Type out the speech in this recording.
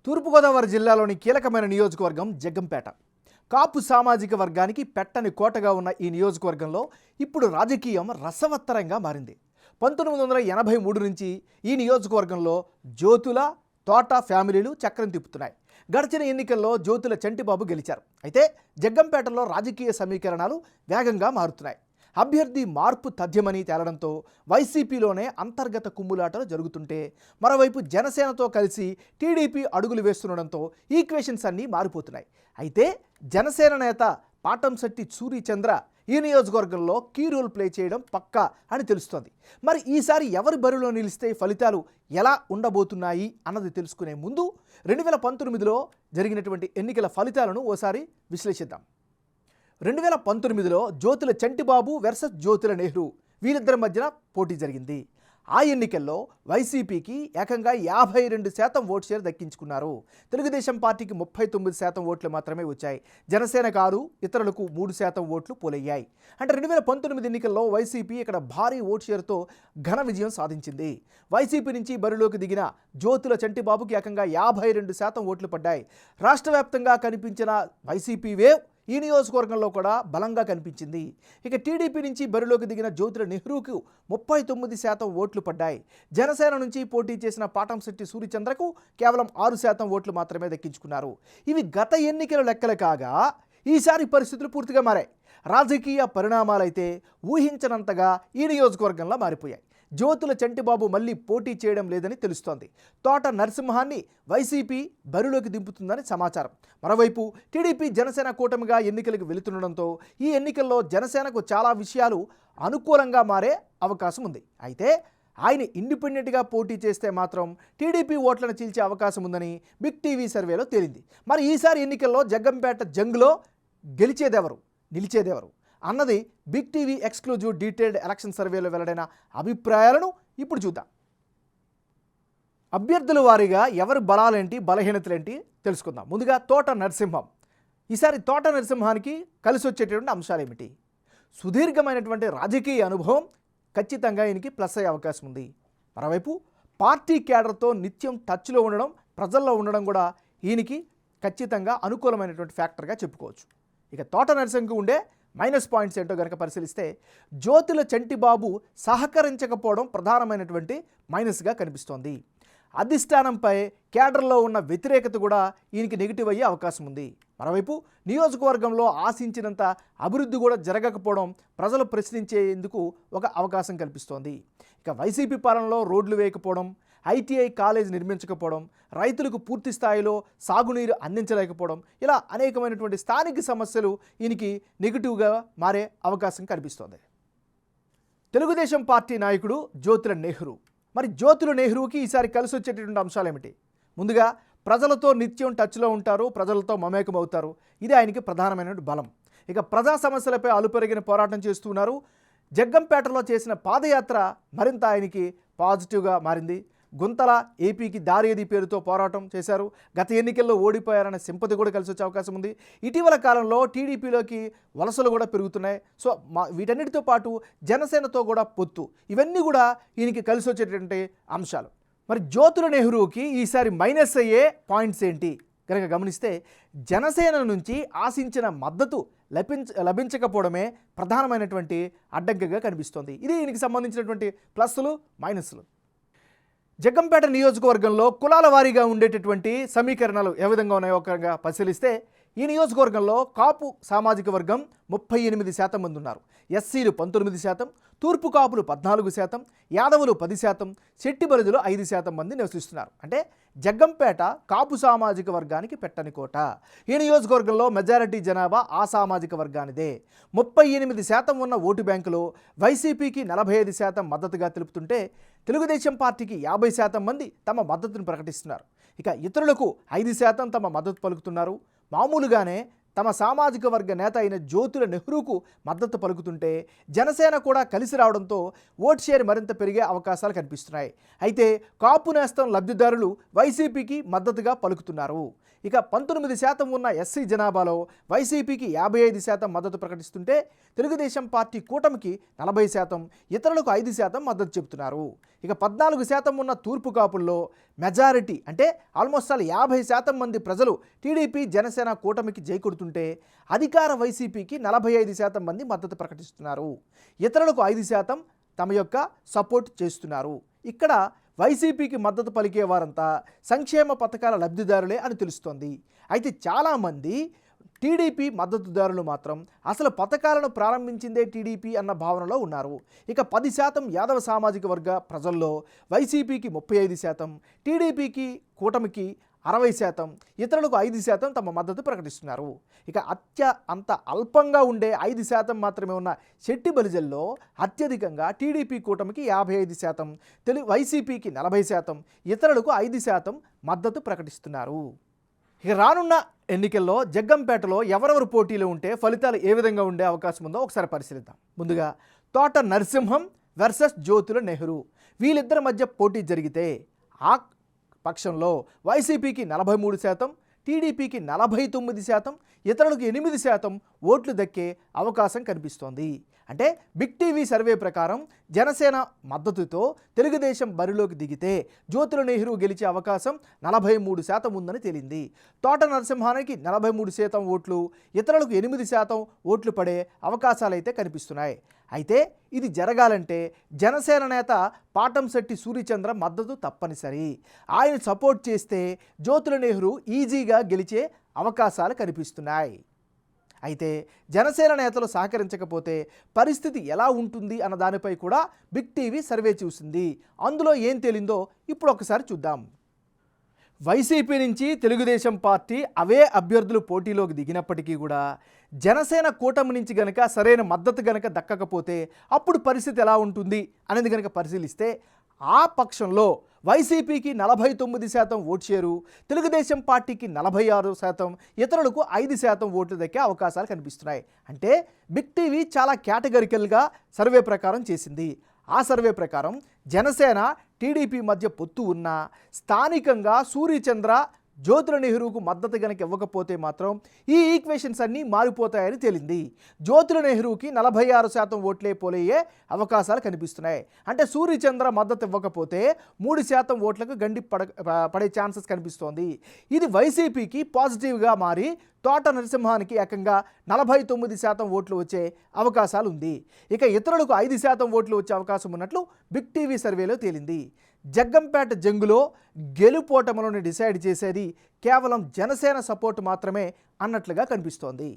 తూర్పుగోదావరి జిల్లాలోని కీలకమైన నియోజకవర్గం జగ్గంపేట. కాపు సామాజిక వర్గానికి పెట్టని కోటగా ఉన్న ఈ నియోజకవర్గంలో ఇప్పుడు రాజకీయం రసవత్తరంగా మారింది. 1983 నుంచి ఈ నియోజకవర్గంలో జ్యోతుల, తోట ఫ్యామిలీలు చక్రం తిప్పుతున్నాయి. గడిచిన ఎన్నికల్లో జ్యోతుల చంటిబాబు గెలిచారు. అయితే జగ్గంపేటలో రాజకీయ సమీకరణాలు వేగంగా మారుతున్నాయి. అభ్యర్థి మార్పు తథ్యమని తేలడంతో వైసీపీలోనే అంతర్గత కుమ్ములాటలు జరుగుతుంటే, మరోవైపు జనసేనతో కలిసి టీడీపీ అడుగులు వేస్తుండడంతో ఈక్వేషన్స్ అన్నీ మారిపోతున్నాయి. అయితే జనసేన నేత పాటంశెట్టి సూర్యచంద్ర ఈ నియోజకవర్గంలో కీ రోల్ ప్లే చేయడం పక్కా అని తెలుస్తోంది. మరి ఈసారి ఎవరి బరిలో నిలిస్తే ఫలితాలు ఎలా ఉండబోతున్నాయి అన్నది తెలుసుకునే ముందు 2019లో జరిగినటువంటి ఎన్నికల ఫలితాలను ఓసారి విశ్లేషిద్దాం. 2019లో జ్యోతుల చంటిబాబు వర్సెస్ జ్యోతుల నెహ్రూ వీరిద్దరి మధ్యన పోటీ జరిగింది. ఆ ఎన్నికల్లో వైసీపీకి ఏకంగా 52% ఓటు షేర్ దక్కించుకున్నారు. తెలుగుదేశం పార్టీకి 39% ఓట్లు మాత్రమే వచ్చాయి. జనసేన 6, ఇతరులకు 3% ఓట్లు పోలయ్యాయి. అంటే 2019 ఎన్నికల్లో వైసీపీ ఇక్కడ భారీ ఓటు షేర్తో ఘన విజయం సాధించింది. వైసీపీ నుంచి బరిలోకి దిగిన జ్యోతుల చంటిబాబుకి ఏకంగా 52% ఓట్లు పడ్డాయి. రాష్ట్ర వ్యాప్తంగా కనిపించిన వైసీపీ వేవ్ ఈ నియోజకవర్గంలో కూడా బలంగా కనిపించింది. ఇక టీడీపీ నుంచి బరిలోకి దిగిన జ్యోతుల నెహ్రూకు 39% ఓట్లు పడ్డాయి. జనసేన నుంచి పోటీ చేసిన పాటంశెట్టి సూర్యచంద్రకు కేవలం 6% ఓట్లు మాత్రమే దక్కించుకున్నారు. ఇవి గత ఎన్నికల లెక్కలు కాగా ఈసారి పరిస్థితులు పూర్తిగా మారాయి. రాజకీయ పరిణామాలైతే ఊహించనంతగా ఈ నియోజకవర్గంలో మారిపోయాయి. జ్యోతుల చంటిబాబు మళ్ళీ పోటీ చేయడం లేదని తెలుస్తోంది. తోట నరసింహాన్ని వైసీపీ బరిలోకి దింపుతుందని సమాచారం. మరోవైపు టీడీపీ జనసేన కూటమిగా ఎన్నికలకు వెళుతుండడంతో ఈ ఎన్నికల్లో జనసేనకు చాలా విషయాలు అనుకూలంగా మారే అవకాశం ఉంది. అయితే ఆయన ఇండిపెండెంట్గా పోటీ చేస్తే మాత్రం టీడీపీ ఓట్లను చీల్చే అవకాశం ఉందని బిగ్ టీవీ సర్వేలో తేలింది. మరి ఈసారి ఎన్నికల్లో జగ్గంపేట జంగ్లో గెలిచేదెవరు, నిలిచేదెవరు అన్నది big TV exclusive detailed election సర్వేలో వెల్లడైన అభిప్రాయాలను ఇప్పుడు చూద్దాం. అభ్యర్థుల వారీగా ఎవరి బలాలేంటి, బలహీనతలేంటి తెలుసుకుందాం. ముందుగా తోట నరసింహం. ఈసారి తోట నరసింహానికి కలిసి వచ్చేటటువంటి అంశాలు ఏమిటి? సుదీర్ఘమైనటువంటి రాజకీయ అనుభవం ఖచ్చితంగా ఈయనకి ప్లస్ అయ్యే అవకాశం ఉంది. మరోవైపు పార్టీ క్యాడర్తో నిత్యం టచ్లో ఉండడం, ప్రజల్లో ఉండడం కూడా ఈయనకి ఖచ్చితంగా అనుకూలమైనటువంటి ఫ్యాక్టర్గా చెప్పుకోవచ్చు. ఇక తోట నరసింహకు ఉండే మైనస్ పాయింట్స్ ఏంటో కనుక పరిశీలిస్తే, జ్యోతుల చంటిబాబు సహకరించకపోవడం ప్రధానమైనటువంటి మైనస్గా కనిపిస్తోంది. అధిష్టానంపై కేడర్లో ఉన్న వ్యతిరేకత కూడా ఈయనకి నెగిటివ్ అయ్యే అవకాశం ఉంది. మరోవైపు నియోజకవర్గంలో ఆశించినంత అభివృద్ధి కూడా జరగకపోవడం ప్రజలు ప్రశ్నించేందుకు ఒక అవకాశం కల్పిస్తోంది. ఇక వైసీపీ పాలనలో రోడ్లు వేయకపోవడం, ఐటీఐ కాలేజ్ నిర్మించకపోవడం, రైతులకు పూర్తి స్థాయిలో సాగునీరు అందించలేకపోవడం, ఇలా అనేకమైనటువంటి స్థానిక సమస్యలు ఈయనకి నెగిటివ్గా మారే అవకాశం కనిపిస్తోంది. తెలుగుదేశం పార్టీ నాయకుడు జ్యోతుల నెహ్రూ. మరి జ్యోతుల నెహ్రూకి ఈసారి కలిసి వచ్చేటటువంటి అంశాలు ఏమిటి? ముందుగా ప్రజలతో నిత్యం టచ్లో ఉంటారు, ప్రజలతో మమేకం అవుతారు. ఇది ఆయనకి ప్రధానమైన బలం. ఇక ప్రజా సమస్యలపై అలుపెరిగిన పోరాటం చేస్తున్నారు. జగ్గంపేటలో చేసిన పాదయాత్ర మరింత ఆయనకి పాజిటివ్గా మారింది. గుంతల ఏపీకి దారేది పేరుతో పోరాటం చేశారు. గత ఎన్నికల్లో ఓడిపోయారనే సింపతి కూడా కలిసి వచ్చే అవకాశం ఉంది. ఇటీవల కాలంలో టీడీపీలోకి వలసలు కూడా పెరుగుతున్నాయి. సో వీటన్నిటితో పాటు జనసేనతో కూడా పొత్తు, ఇవన్నీ కూడా ఈయనకి కలిసి వచ్చేటటువంటి అంశాలు. మరి జ్యోతుల నెహ్రూకి ఈసారి మైనస్ అయ్యే పాయింట్స్ ఏంటి కనుక గమనిస్తే, జనసేన నుంచి ఆశించిన మద్దతు లభించకపోవడమే ప్రధానమైనటువంటి అడ్డంకిగా కనిపిస్తోంది. ఇది ఈయనకి సంబంధించినటువంటి ప్లస్లు, మైనస్లు. జగ్గంపేట నియోజకవర్గంలో కులాల వారీగా ఉండేటటువంటి సమీకరణాలు ఏ విధంగా ఉన్నాయో ఒకగా పరిశీలిస్తే, ఈ నియోజకవర్గంలో కాపు సామాజిక వర్గం 38% మంది ఉన్నారు. ఎస్సీలు 19%, తూర్పు కాపులు 14%, యాదవులు 10%, శెట్టి బలిజులు 5% మంది నివసిస్తున్నారు. అంటే జగ్గంపేట కాపు సామాజిక వర్గానికి పెట్టని కోట. ఈ నియోజకవర్గంలో మెజారిటీ జనాభా ఆ సామాజిక వర్గానిదే. 38% ఉన్న ఓటు బ్యాంకులో వైసీపీకి 45% మద్దతుగా తెలుపుతుంటే, తెలుగుదేశం పార్టీకి 50% మంది తమ మద్దతును ప్రకటిస్తున్నారు. ఇక ఇతరులకు 5% తమ మద్దతు పలుకుతున్నారు. మామూలుగానే తమ సామాజిక వర్గ నేత అయిన జ్యోతుల నెహ్రూకు మద్దతు పలుకుతుంటే, జనసేన కూడా కలిసి రావడంతో ఓట్ షేర్ మరింత పెరిగే అవకాశాలు కనిపిస్తున్నాయి. అయితే కాపు నేస్తం లబ్ధిదారులు వైసీపీకి మద్దతుగా పలుకుతున్నారు. ఇక 19% ఉన్న ఎస్సీ జనాభాలో వైసీపీకి 55% మద్దతు ప్రకటిస్తుంటే తెలుగుదేశం పార్టీ కూటమికి 40%, ఇతరులకు 5% మద్దతు చెబుతున్నారు. ఇక 14% ఉన్న తూర్పు కాపుల్లో మెజారిటీ అంటే ఆల్మోస్ట్ ఆల్ 50% మంది ప్రజలు టీడీపీ జనసేన కూటమికి జై కొడుతుంటే అధికార వైసీపీకి 45% మంది మద్దతు ప్రకటిస్తున్నారు. ఇతరులకు 5% తమ యొక్క సపోర్ట్ చేస్తున్నారు. ఇక్కడ వైసీపీకి మద్దతు పలికే వారంతా సంక్షేమ పథకాల లబ్ధిదారులే అని తెలుస్తోంది. అయితే చాలామంది టీడీపీ మద్దతుదారులు మాత్రం అసలు పథకాలను ప్రారంభించిందే టీడీపీ అన్న భావనలో ఉన్నారు. ఇక 10% యాదవ సామాజిక వర్గ ప్రజల్లో వైసీపీకి 35%, టీడీపీకి కూటమికి 60%, ఇతరులకు 5% తమ మద్దతు ప్రకటిస్తున్నారు. ఇక అంత అల్పంగా ఉండే 5% మాత్రమే ఉన్న శెట్టి బలిజల్లో అత్యధికంగా టీడీపీ కూటమికి 55%, వైసీపీకి 40%, ఇతరులకు 5% మద్దతు ప్రకటిస్తున్నారు. ఇక రానున్న ఎన్నికల్లో జగ్గంపేటలో ఎవరెవరు పోటీలో ఉంటే ఫలితాలు ఏ విధంగా ఉండే అవకాశం ఉందో ఒకసారి పరిశీలిద్దాం. ముందుగా తోట నరసింహం వర్సెస్ జ్యోతుల నెహ్రూ, వీళ్ళిద్దరి మధ్య పోటీ జరిగితే ఆ పక్షంలో వైసీపీకి 43%, టీడీపీకి 49%, ఇతరులకు 8% ఓట్లు దక్కే అవకాశం కనిపిస్తోంది. అంటే బిగ్ టీవీ సర్వే ప్రకారం జనసేన మద్దతుతో తెలుగుదేశం బరిలోకి దిగితే జ్యోతుల నెహ్రూ గెలిచే అవకాశం 43% ఉందని తేలింది. తోట నరసింహానికి 43% ఓట్లు, ఇతరులకు 8% ఓట్లు పడే అవకాశాలైతే కనిపిస్తున్నాయి. అయితే ఇది జరగాలంటే జనసేన నేత పాటంశెట్టి సూర్యచంద్ర మద్దతు తప్పనిసరి. ఆయన సపోర్ట్ చేస్తే జ్యోతుల నెహ్రూ ఈజీగా గెలిచే అవకాశాలు కనిపిస్తున్నాయి. అయితే జనసేన నేతలు సహకరించకపోతే పరిస్థితి ఎలా ఉంటుంది అన్న దానిపై కూడా బిగ్ టీవీ సర్వే చూసింది. అందులో ఏం తేలిందో ఇప్పుడు ఒకసారి చూద్దాం. వైసీపీ నుంచి తెలుగుదేశం పార్టీ అవే అభ్యర్థులు పోటీలోకి దిగినప్పటికీ కూడా జనసేన కూటమి నుంచి గనక సరైన మద్దతు గనక దక్కకపోతే అప్పుడు పరిస్థితి ఎలా ఉంటుంది అనేది గనక పరిశీలిస్తే ఆ పక్షంలో వైసీపీకి 49% ఓటు షేరు, తెలుగుదేశం పార్టీకి 46%, ఇతరులకు 5% ఓట్లు దక్కే అవకాశాలు కనిపిస్తున్నాయి. అంటే బిగ్ టీవీ చాలా కేటగిరికల్గా సర్వే ప్రకారం చేసింది. ఆ సర్వే ప్రకారం జనసేన టీడీపీ మధ్య పొత్తు ఉన్న స్థానికంగా సూర్యచంద్ర జ్యోతుల నెహ్రూకు మద్దతు గనక ఇవ్వకపోతే మాత్రం ఈ ఈక్వేషన్స్ అన్నీ మారిపోతాయని తేలింది. జ్యోతుల నెహ్రూకి 46% ఓట్లే పోలయ్యే అవకాశాలు కనిపిస్తున్నాయి. అంటే సూర్యచంద్ర మద్దతు ఇవ్వకపోతే 3% ఓట్లకు గండి పడే ఛాన్సెస్ కనిపిస్తోంది. ఇది వైసీపీకి పాజిటివ్గా మారి తోట నరసింహానికి ఏకంగా 49% ఓట్లు వచ్చే అవకాశాలు ఉంది. ఇక ఇతరులకు 5% ఓట్లు వచ్చే అవకాశం ఉన్నట్లు బిగ్ టీవీ సర్వేలో తేలింది. జగ్గంపేట జంగులో గెలుపోటములను డిసైడ్ చేసేది కేవలం జనసేన సపోర్ట్ మాత్రమే అన్నట్లుగా కనిపిస్తోంది.